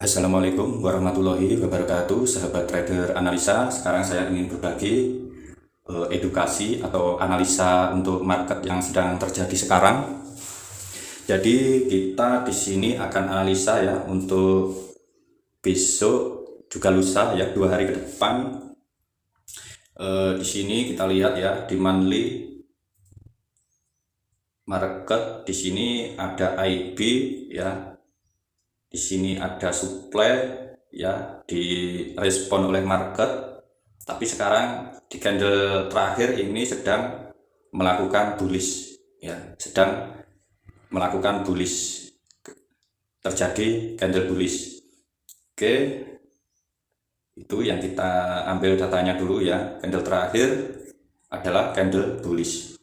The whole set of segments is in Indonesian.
Assalamualaikum warahmatullahi wabarakatuh, sahabat trader analisa. Sekarang saya ingin berbagi edukasi atau analisa untuk market yang sedang terjadi sekarang. Jadi kita di sini akan analisa ya untuk besok juga lusa ya, 2 hari ke depan. Di sini kita lihat ya di monthly market, di sini ada IB ya. Di sini ada supply ya, direspon oleh market, tapi sekarang di candle terakhir ini sedang melakukan bullish ya, sedang melakukan bullish, terjadi candle bullish. Oke, itu yang kita ambil datanya dulu ya. Candle terakhir adalah candle bullish,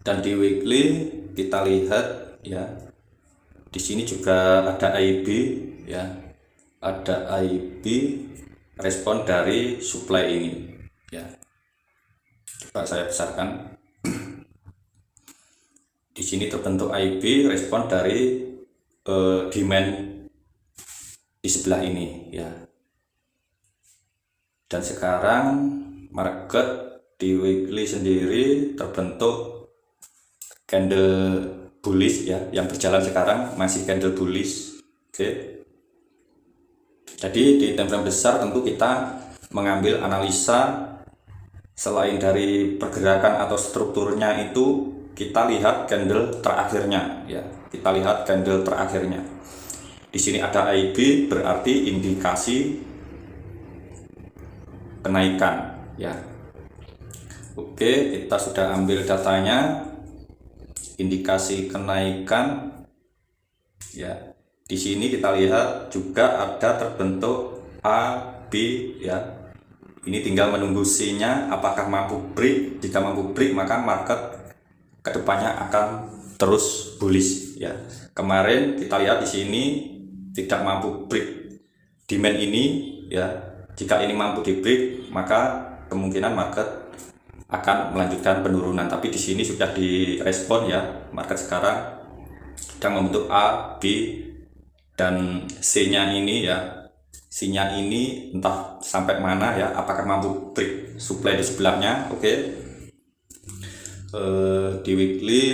dan di weekly kita lihat ya, di sini juga ada IB ya, ada IB respon dari supply ini ya. Coba saya besarkan. Di sini terbentuk IB respon dari demand di sebelah ini ya. Dan sekarang market di weekly sendiri terbentuk candle bullish ya, yang berjalan sekarang masih candle bullish. Oke. Jadi di time frame besar tentu kita mengambil analisa selain dari pergerakan atau strukturnya, itu kita lihat candle terakhirnya ya. Kita lihat candle terakhirnya. Di sini ada IB, berarti indikasi kenaikan ya. Oke, kita sudah ambil datanya. Indikasi kenaikan ya. Di sini kita lihat juga ada terbentuk A, B ya. Ini tinggal menunggu C-nya apakah mampu break. Jika mampu break, maka market kedepannya akan terus bullish ya. Kemarin kita lihat di sini tidak mampu break demand ini ya. Jika ini mampu di break, maka kemungkinan market akan melanjutkan penurunan, tapi di sini sudah direspon ya. Market sekarang sedang membentuk A, B, dan C-nya ini ya. C-nya ini entah sampai mana ya, apakah mampu break supply di sebelahnya. Oke. Di weekly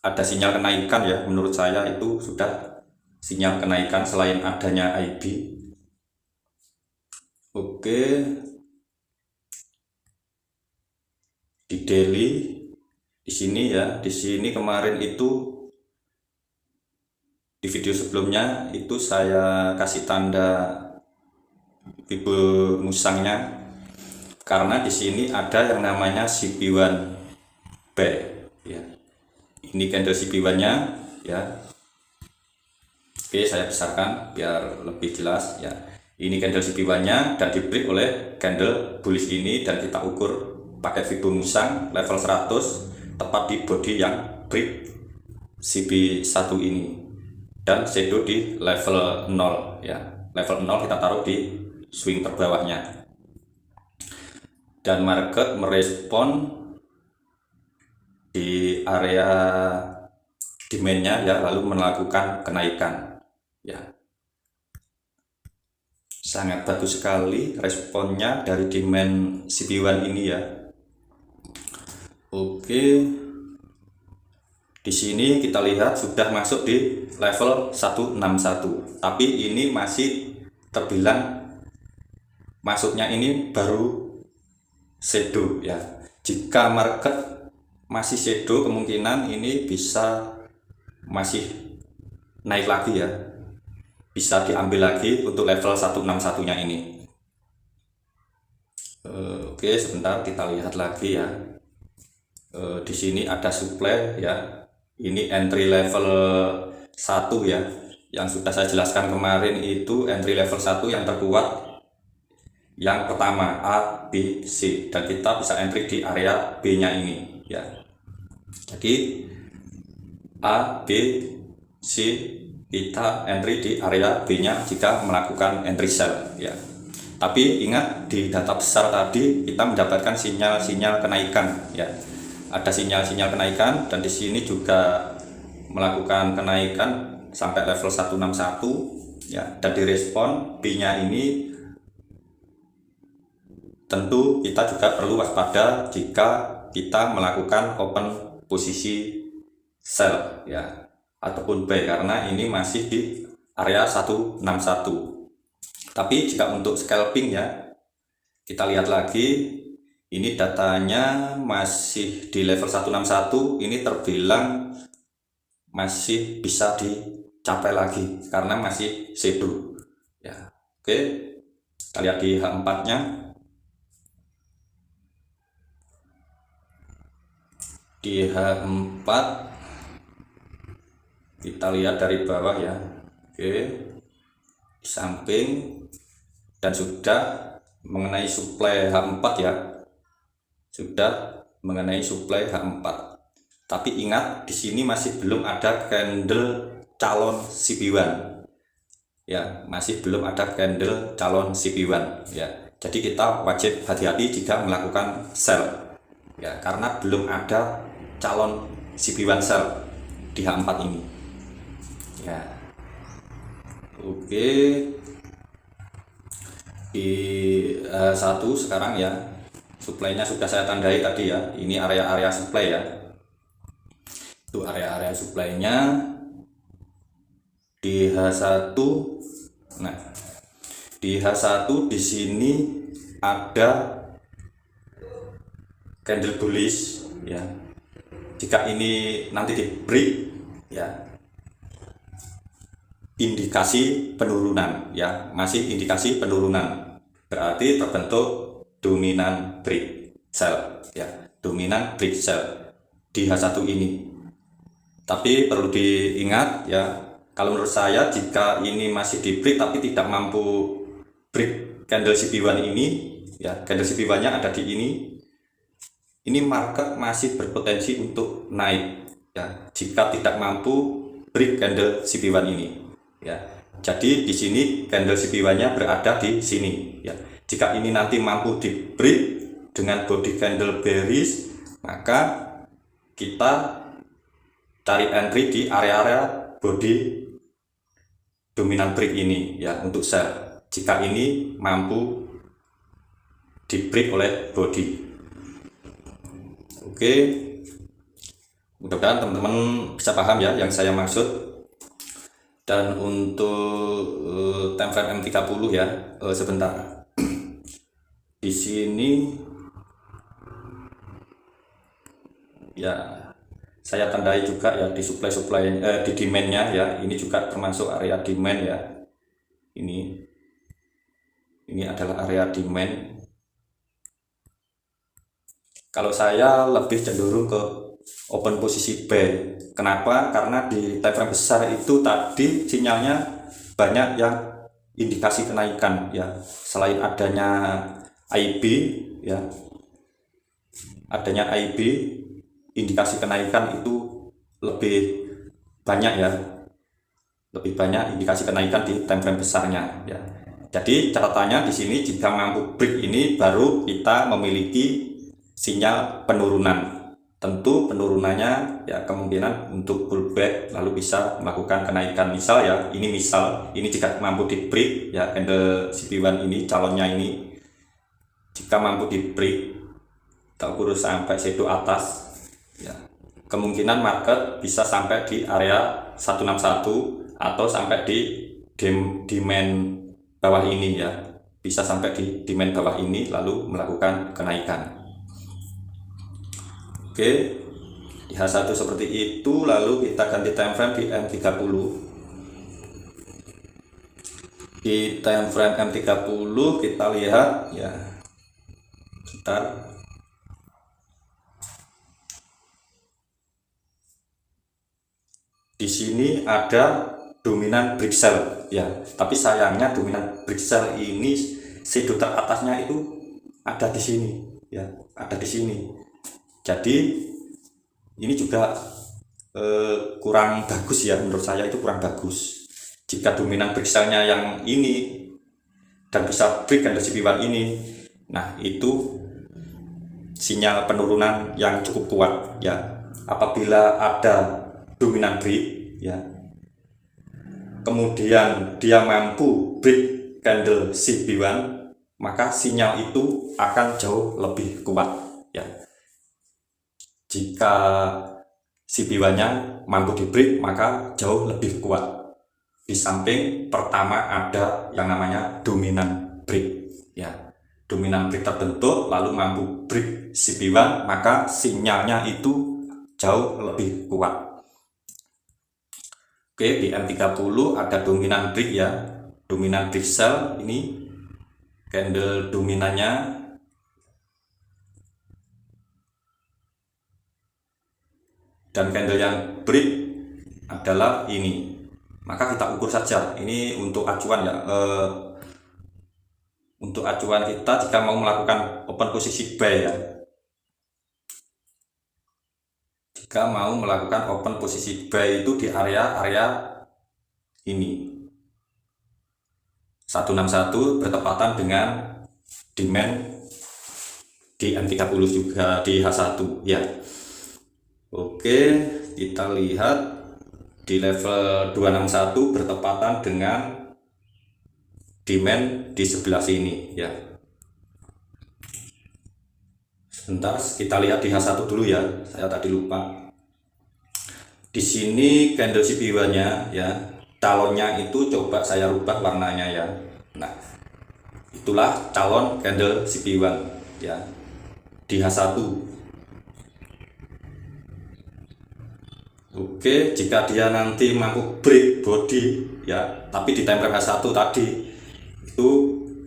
ada sinyal kenaikan ya, menurut saya itu sudah sinyal kenaikan selain adanya IB. Oke. Di daily di sini ya, di sini kemarin itu di video sebelumnya itu saya kasih tanda Bible musangnya, karena di sini ada yang namanya CP1B ya. Ini candle CP1-nya ya. Oke, saya besarkan biar lebih jelas ya. Ini candle CP1-nya dan di break oleh candle bullish ini, dan kita ukur pakai Fibo musang level 100 tepat di body yang break CP1 ini, dan shadow di level 0 ya. Level 0 kita taruh di swing terbawahnya, dan market merespon di area demandnya ya, lalu melakukan kenaikan ya. Sangat bagus sekali responnya dari demand CP1 ini ya. Oke, di sini kita lihat sudah masuk di level 161, tapi ini masih terbilang masuknya ini baru shadow ya. Jika market masih shadow, kemungkinan ini bisa masih naik lagi ya, bisa diambil lagi untuk level 161-nya ini. Oke, sebentar kita lihat lagi ya. Di sini ada supply ya. Ini entry level 1 ya, yang sudah saya jelaskan kemarin. Itu entry level 1 yang terkuat, yang pertama A, B, C, dan kita bisa entry di area B nya ini ya. Jadi A, B, C kita entry di area B nya jika melakukan entry sell ya. Tapi ingat, di data besar tadi kita mendapatkan sinyal-sinyal kenaikan ya. Ada sinyal-sinyal kenaikan, dan di sini juga melakukan kenaikan sampai level 161 ya, dan direspon B-nya ini tentu kita juga perlu waspada jika kita melakukan open posisi sell ya, ataupun buy, karena ini masih di area 161. Tapi jika untuk scalping ya, kita lihat lagi, ini datanya masih di level 161, ini terbilang masih bisa dicapai lagi karena masih shadow ya. Oke, kita lihat di H4 nya. Di H4 kita lihat dari bawah ya. Oke, di samping, dan sudah mengenai suplai H4 ya, sudah mengenai suplai H4. Tapi ingat, di sini masih belum ada candle calon CP1 ya, masih belum ada candle calon CP1 ya. Jadi kita wajib hati-hati jika melakukan sell ya, karena belum ada calon CP1 sell di H4 ini ya. Oke, di H1 sekarang ya, suplainya sudah saya tandai tadi ya, ini area-area supply ya, itu area-area suplainya di H1. Nah, di H1 di sini ada candle bullish ya. Jika ini nanti di break ya, indikasi penurunan ya, masih indikasi penurunan, berarti terbentuk dominan break sell ya, dominan break sell di H1 ini. Tapi perlu diingat ya, kalau menurut saya jika ini masih di break tapi tidak mampu break candle CP1 ini ya, candle CP1 nya ada di ini market masih berpotensi untuk naik ya, jika tidak mampu break candle CP1 ini ya. Jadi di sini candle CP1 nya berada di sini ya. Jika ini nanti mampu di break dengan body candle bearish, maka kita cari entry di area-area body dominan break ini ya, untuk sell jika ini mampu di break oleh body. Oke, mudah-mudahan teman-teman bisa paham ya yang saya maksud. Dan untuk time frame M30 ya, sebentar. Di sini ya, saya tandai juga ya di supply di demand-nya ya, ini juga termasuk area demand ya. Ini adalah area demand. Kalau saya lebih cenderung ke open posisi buy. Kenapa? Karena di time frame besar itu tadi sinyalnya banyak yang indikasi kenaikan ya. Selain adanya IB ya, adanya IB, indikasi kenaikan itu lebih banyak ya, lebih banyak indikasi kenaikan di time frame besarnya ya. Jadi catatannya di sini, jika mampu break ini baru kita memiliki sinyal penurunan. Tentu penurunannya ya kemungkinan untuk pullback lalu bisa melakukan kenaikan. Misal ya, ini misal ini jika mampu di break ya, candle CP1 ini calonnya ini jika mampu di break tak kurus sampai shadow atas ya, kemungkinan market bisa sampai di area 161 atau sampai di demand bawah ini ya, bisa sampai di demand bawah ini lalu melakukan kenaikan. Oke, di H1 seperti itu. Lalu kita ganti time frame di M30. Di time frame M30 kita lihat ya, sebentar. Di sini ada dominan break sell ya, tapi sayangnya dominan break sell ini shadow teratasnya itu ada di sini ya, ada di sini. Jadi ini juga kurang bagus ya, menurut saya itu kurang bagus. Jika dominan break sell-nya yang ini dan bisa break candle CP1 ini, nah itu sinyal penurunan yang cukup kuat ya. Apabila ada dominan break ya, kemudian dia mampu break candle CB1, maka sinyal itu akan jauh lebih kuat ya. Jika CB1-nya mampu di break, maka jauh lebih kuat. Di samping pertama ada yang namanya dominan break ya. Dominan break terbentuk lalu mampu break CB1, maka sinyalnya itu jauh lebih kuat. Oke, di M30 ada dominan break ya. Dominan break sell, ini candle dominannya. Dan candle yang break adalah ini. Maka kita ukur saja. Ini untuk acuan ya. Untuk acuan kita jika mau melakukan open posisi buy ya. Jika mau melakukan open posisi buy itu di area ini 161 bertepatan dengan demand di M30 juga di H1 ya. Oke, kita lihat di level 261 bertepatan dengan demand di sebelah sini ya. Sebentar, kita lihat di H1 dulu ya. Saya tadi lupa. Di sini candle CB1-nya ya, calonnya itu coba saya rubah warnanya ya. Nah, itulah calon candle CB1 ya. Di H1. Oke, jika dia nanti mampu break body ya, tapi di time frame H1 tadi itu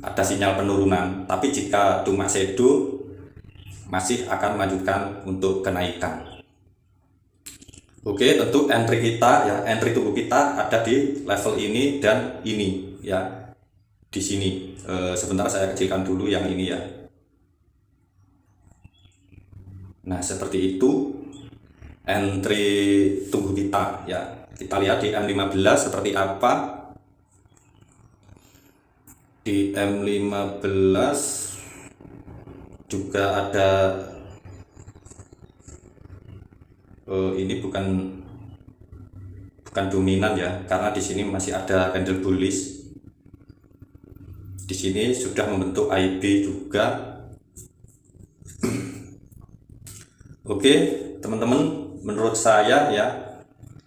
ada sinyal penurunan, tapi jika cuma shadow masih akan melanjutkan untuk kenaikan. Oke, tentu entry kita ya, entry tunggu kita ada di level ini dan ini ya. Di sini sebentar saya kecilkan dulu yang ini ya. Nah, seperti itu entry tunggu kita ya. Kita lihat di M15 seperti apa. Di M15 juga ada ini bukan dominan ya, karena di sini masih ada candle bullish. Di sini sudah membentuk IB juga. Oke, teman-teman, menurut saya ya,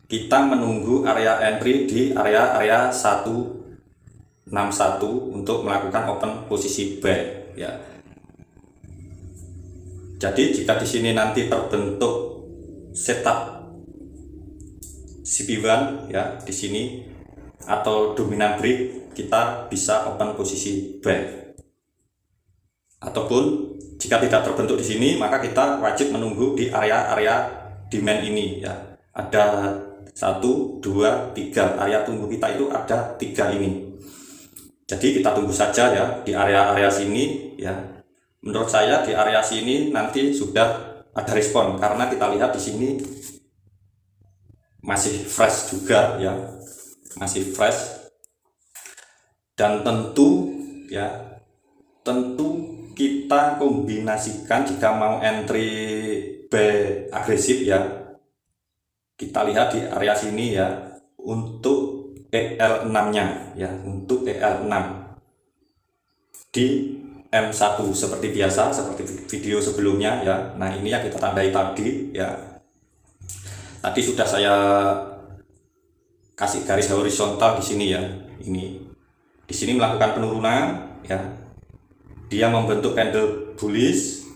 kita menunggu area entry di area 161 untuk melakukan open posisi buy ya. Jadi jika di sini nanti terbentuk setup CB1 ya di sini atau dominan break, kita bisa open posisi buy. Ataupun jika tidak terbentuk di sini, maka kita wajib menunggu di area demand ini ya. Ada 1, 2, 3 area tunggu kita itu ada 3 ini. Jadi kita tunggu saja ya di area sini ya. Menurut saya di area sini nanti sudah ada respon, karena kita lihat di sini masih fresh juga ya, masih fresh. Dan tentu ya, tentu kita kombinasikan jika mau entry buy agresif ya. Kita lihat di area sini ya untuk EL6-nya ya, untuk EL6 di M1 seperti biasa, seperti video sebelumnya ya. Nah, ini yang kita tandai tadi ya. Tadi sudah saya kasih garis horizontal di sini ya. Ini di sini melakukan penurunan ya. Dia membentuk candle bullish,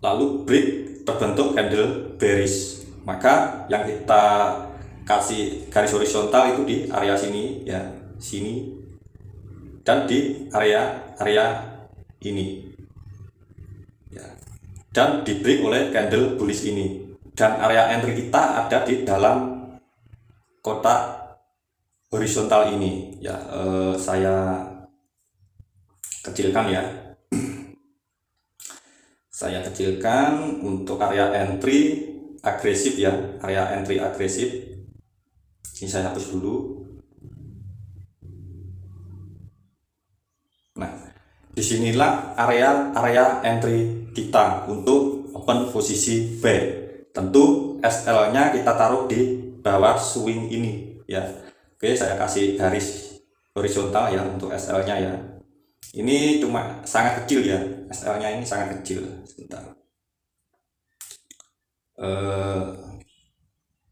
lalu break terbentuk candle bearish. Maka yang kita kasih garis horizontal itu di area sini ya, sini, dan di area ini ya, dan di break oleh candle bullish ini. Dan area entry kita ada di dalam kotak horizontal ini ya. Saya kecilkan ya. Saya kecilkan untuk area entry agresif ya, area entry agresif. Ini saya hapus dulu. Nah, disinilah area entry kita untuk open posisi buy. Tentu SL-nya kita taruh di bawah swing ini ya. Oke, saya kasih garis horizontal ya untuk SL-nya ya. Ini cuma sangat kecil ya, SL-nya ini sangat kecil. Sebentar.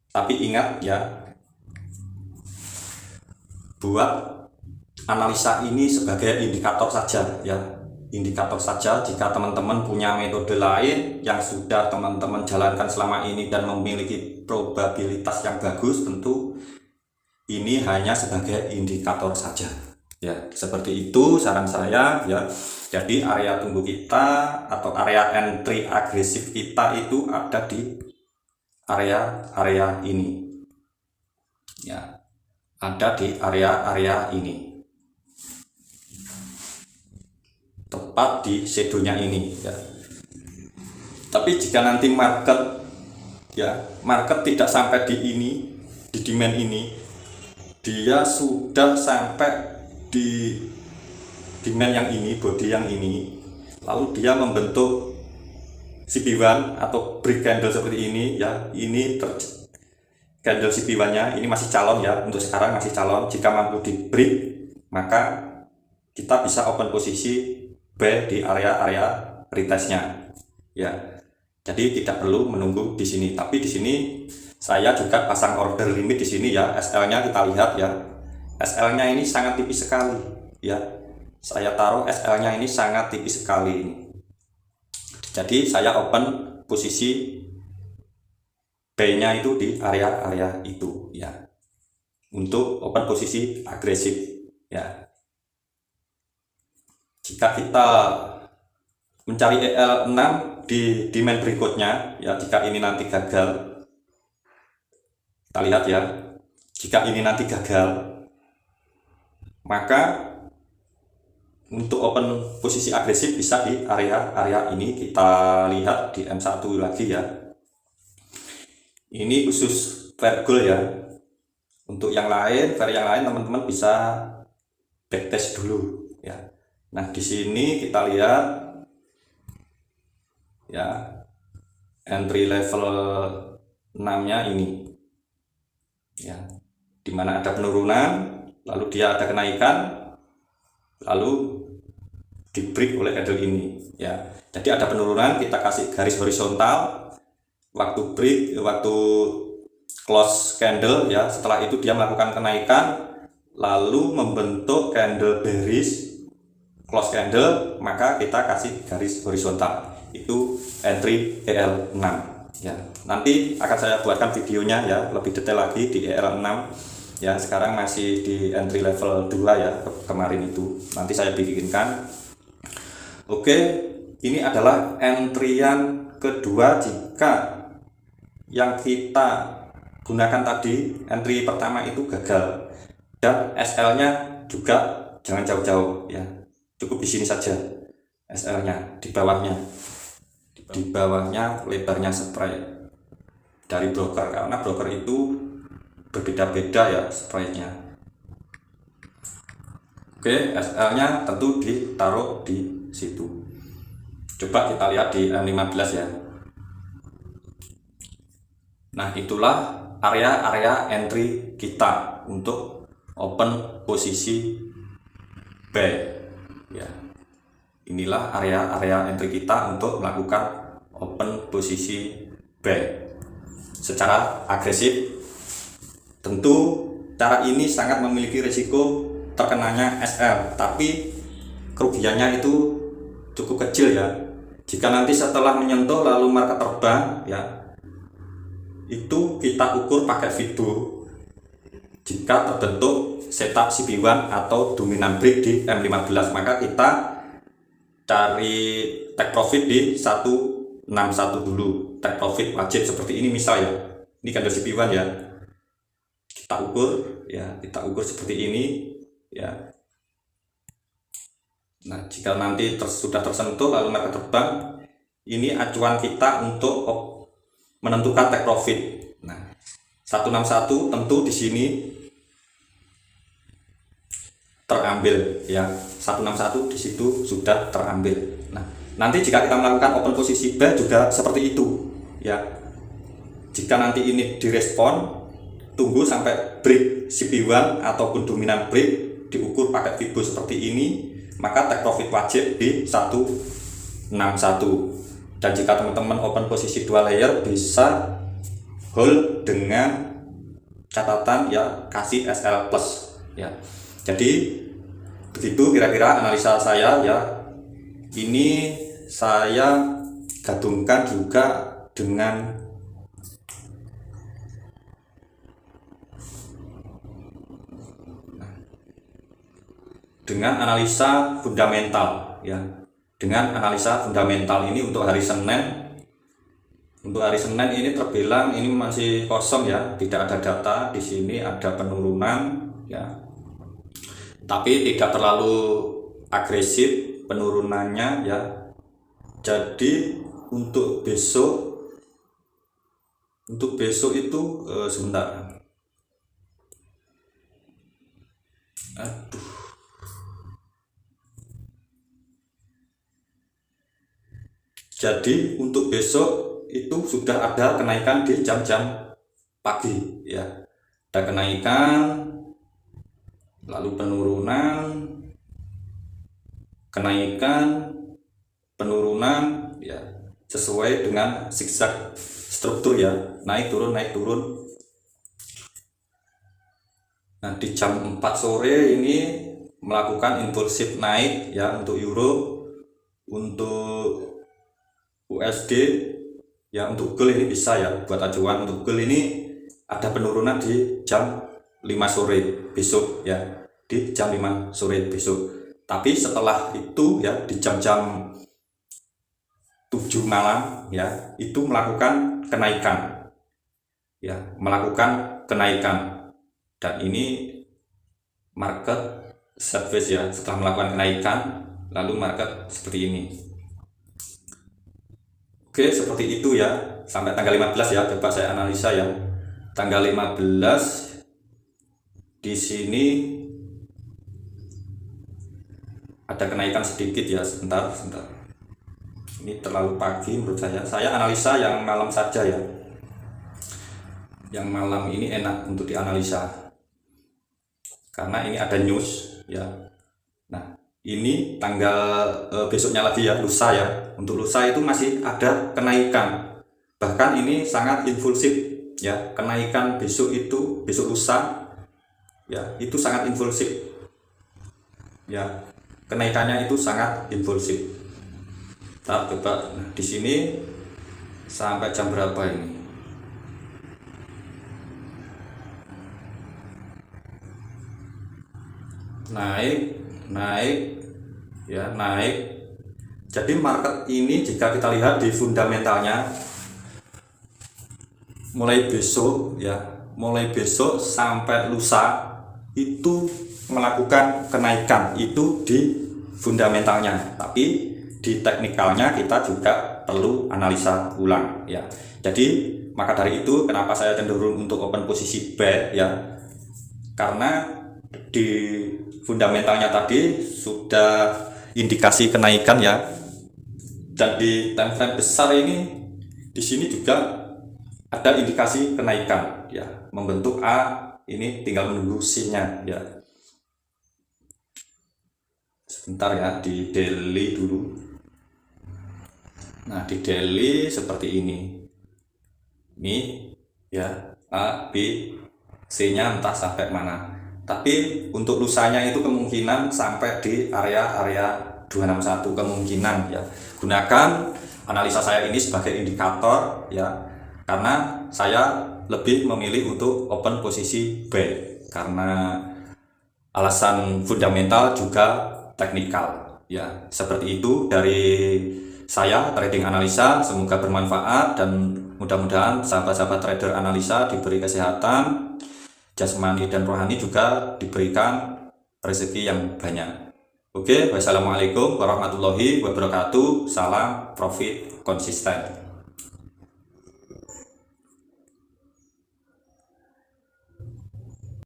Tapi ingat ya, buat analisa ini sebagai indikator saja ya, indikator saja. Jika teman-teman punya metode lain yang sudah teman-teman jalankan selama ini dan memiliki probabilitas yang bagus, tentu ini hanya sebagai indikator saja ya. Seperti itu saran saya ya. Jadi area tunggu kita atau area entry agresif kita itu ada di area ini ya, ada di area ini, tepat di shadownya ini ya. Tapi jika nanti market tidak sampai di ini, di demand ini, dia sudah sampai di demand yang ini, body yang ini, lalu dia membentuk CP1 atau break candle seperti ini ya. Ini candle CP1 nya ini masih calon ya, untuk sekarang masih calon. Jika mampu di break, maka kita bisa open posisi buy di area retestnya ya. Jadi tidak perlu menunggu di sini. Tapi di sini saya juga pasang order limit di sini ya. SL-nya kita lihat ya. SL-nya ini sangat tipis sekali ya. Saya taruh SL-nya ini sangat tipis sekali ini. Jadi saya open posisi buy-nya itu di area itu ya. Untuk open posisi agresif ya. Jika kita mencari EL6 di demand berikutnya ya, jika ini nanti gagal, kita lihat ya, jika ini nanti gagal, maka untuk open posisi agresif bisa di area ini. Kita lihat di M1 lagi ya. Ini khusus fair goal ya. Untuk yang lain, fair yang lain teman-teman bisa backtest dulu ya. Nah, di sini kita lihat ya, entry level 6-nya ini ya, dimana ada penurunan, lalu dia ada kenaikan, lalu di break oleh candle ini ya. Jadi ada penurunan, kita kasih garis horizontal, waktu break, waktu close candle ya, setelah itu dia melakukan kenaikan lalu membentuk candle bearish close candle, maka kita kasih garis horizontal, itu entry EL6 ya. Nanti akan saya buatkan videonya ya, lebih detail lagi di EL6 ya. Sekarang masih di entry level 2 ya, kemarin itu nanti saya bikinkan. Oke, ini adalah entryan kedua jika yang kita gunakan tadi entry pertama itu gagal, dan SL-nya juga jangan jauh-jauh ya, cukup di sini saja SL-nya, di bawahnya lebarnya spread dari broker, karena broker itu berbeda-beda ya spreadnya. Oke, SL-nya tentu ditaruh di situ. Coba kita lihat di M15 ya. Nah, itulah area entry kita untuk open posisi buy ya. Inilah area entry kita untuk melakukan open posisi buy secara agresif. Tentu cara ini sangat memiliki risiko terkenanya SL, tapi kerugiannya itu cukup kecil ya. Jika nanti setelah menyentuh lalu market terbang ya, itu kita ukur pakai Fibo. Jika terbentuk setup CP1 atau dominan break di M15, maka kita cari take profit di 161 dulu. Take profit wajib seperti ini misal ya. Ini candle CP1 ya. Kita ukur ya, kita ukur seperti ini ya. Nah, jika nanti sudah tersentuh lalu market terbang, ini acuan kita untuk menentukan take profit. Nah, 161 tentu di sini terambil ya. 161 di situ sudah terambil. Nah, nanti jika kita melakukan open posisi buy juga seperti itu ya. Jika nanti ini direspon, tunggu sampai break CB1 ataupun dominan break diukur pakai Fibo seperti ini, maka take profit wajib di 161. Dan jika teman-teman open posisi 2 layer bisa hold dengan catatan ya kasih SL plus ya. Jadi begitu kira-kira analisa saya ya. Ini saya gabungkan juga dengan analisa fundamental ya. Dengan analisa fundamental ini untuk hari Senin. Untuk hari Senin ini terbilang ini masih kosong ya, tidak ada data. Di sini ada penurunan ya. Tapi tidak terlalu agresif penurunannya ya. Jadi untuk besok itu sebentar. Aduh. Jadi untuk besok itu sudah ada kenaikan di jam-jam pagi ya. Ada kenaikan, lalu penurunan, kenaikan, penurunan ya, sesuai dengan zigzag struktur ya, naik turun naik turun. Nah di jam 4 sore ini melakukan impulsif naik ya untuk euro, untuk USD ya, untuk gold ini bisa ya buat acuan. Untuk gold ini ada penurunan di jam 5 sore besok ya, di jam 5 sore besok. Tapi setelah itu ya di jam-jam 7 malam ya itu melakukan kenaikan ya, melakukan kenaikan. Dan ini market sideways ya, setelah melakukan kenaikan lalu market seperti ini. Oke, seperti itu ya sampai tanggal 15 ya. Coba saya analisa ya. Tanggal 15 di sini ada kenaikan sedikit ya, sebentar. Ini terlalu pagi menurut saya. Saya analisa yang malam saja ya. Yang malam ini enak untuk dianalisa. Karena ini ada news ya. Nah, ini tanggal besoknya lagi ya, lusa ya. Untuk lusa itu masih ada kenaikan. Bahkan ini sangat impulsif ya. Kenaikan besok itu, besok lusa ya, itu sangat impulsif. Ya, kenaikannya itu sangat impulsif. Kita coba di sini sampai jam berapa ini? Naik ya, naik. Jadi market ini jika kita lihat di fundamentalnya mulai besok ya, mulai besok sampai lusa itu melakukan kenaikan itu di fundamentalnya. Tapi di teknikalnya kita juga perlu analisa ulang ya. Jadi maka dari itu kenapa saya cenderung untuk open posisi buy ya, karena di fundamentalnya tadi sudah indikasi kenaikan ya. Dan di time frame besar ini di sini juga ada indikasi kenaikan ya, membentuk A. Ini tinggal menunggu C-nya ya. Sebentar ya, di daily dulu. Nah di daily seperti ini ya, A, B, C-nya entah sampai mana. Tapi untuk lusanya itu kemungkinan sampai di area 261 kemungkinan ya. Gunakan analisa saya ini sebagai indikator ya, karena saya lebih memilih untuk open posisi buy karena alasan fundamental juga teknikal ya. Seperti itu dari saya trading analisa, semoga bermanfaat dan mudah-mudahan sahabat-sahabat trader analisa diberi kesehatan jasmani dan rohani, juga diberikan rezeki yang banyak. Oke, wassalamualaikum warahmatullahi wabarakatuh. Salam profit konsisten.